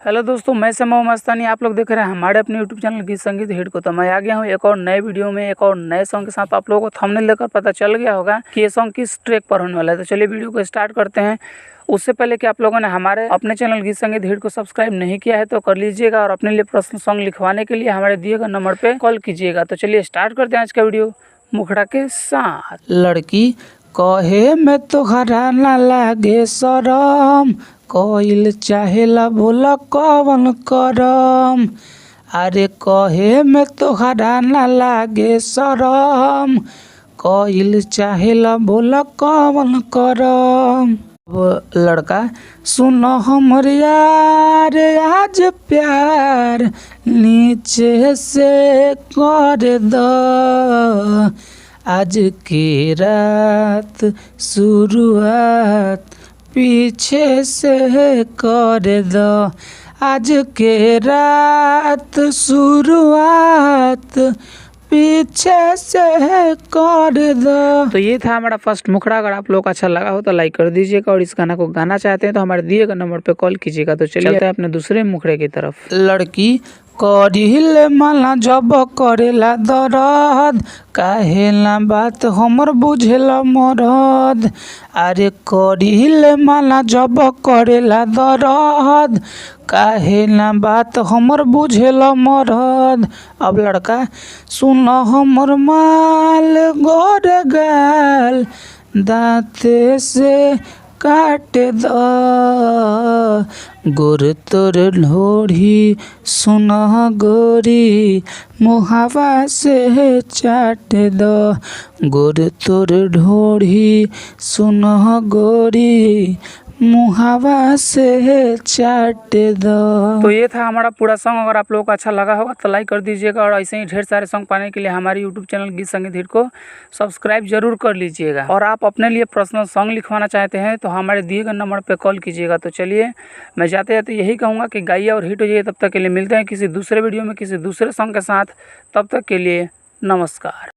Hello दोस्तों, मैं समय मस्तानी। आप लोग देख रहे हैं हमारे अपने यूट्यूब चैनल गीत संगीत हिट को। तो मैं आ गया हूँ एक और नए वीडियो में, एक और नए सॉन्ग के साथ। आप लोगों को थंबनेल देखकर पता चल गया होगा कि ये सॉन्ग किस ट्रैक पर होने वाला है। तो चलिए वीडियो को स्टार्ट करते हैं। उससे पहले कि आप लोगों ने हमारे अपने चैनल गीत संगीत हिट को सब्सक्राइब नहीं किया है तो कर लीजिएगा, और अपने लिए पर्सनल सॉन्ग लिखवाने के लिए हमारे दिए गए नंबर पर कॉल कीजिएगा। तो चलिए स्टार्ट करते हैं आज का वीडियो मुखड़ा के साथ। लड़की कहे में तोहरा ना लागे शरम, कइल चाहेला भोला कवन करम। अरे कहे में तोहरा ना लागे शरम, कइल चाहेला भोला कवन करम। अब लड़का सुनो हमर यार, आज प्यार नीचे से कर दो। आज की रात शुरुआत पीछे से कर दो। आज के रात शुरुआत पीछे से कर दो। तो ये था हमारा फर्स्ट मुखड़ा। अगर आप लोग को अच्छा लगा हो तो लाइक कर दीजिएगा, और इस गाना को गाना चाहते हैं तो हमारे दिए गए नंबर पे कॉल कीजिएगा। तो चलिए अपने दूसरे मुखड़े की तरफ। लड़की करिले माला जब करेला दर्द, काहेला बात हमर बुझेला मरद। अरे करिले माला जब करेला दर्द, काहेला बात हमर बुझेला मरद। अब लड़का सुन हमर माल गोर गाल दांते से काट दो। गोर तोर ढोढ़ी सुन गोरी मुहावा से चाट दो। गोर तोर ढोढ़ी सुन गोरी मुहावा से चाट दो। तो ये था हमारा पूरा सॉन्ग। अगर आप लोगों को अच्छा लगा होगा तो लाइक कर दीजिएगा, और ऐसे ही ढेर सारे सॉन्ग पाने के लिए हमारे यूट्यूब चैनल गीत संगीत हिट को सब्सक्राइब जरूर कर लीजिएगा। और आप अपने लिए पर्सनल सॉन्ग लिखवाना चाहते हैं तो हमारे दिए गए नंबर पर कॉल कीजिएगा। तो चलिए मैं जाते जाते यही कहूँगा कि गाइए और हिट हो जाइए। तब तक के लिए मिलते हैं किसी दूसरे वीडियो में किसी दूसरे सॉन्ग के साथ। तब तक के लिए नमस्कार।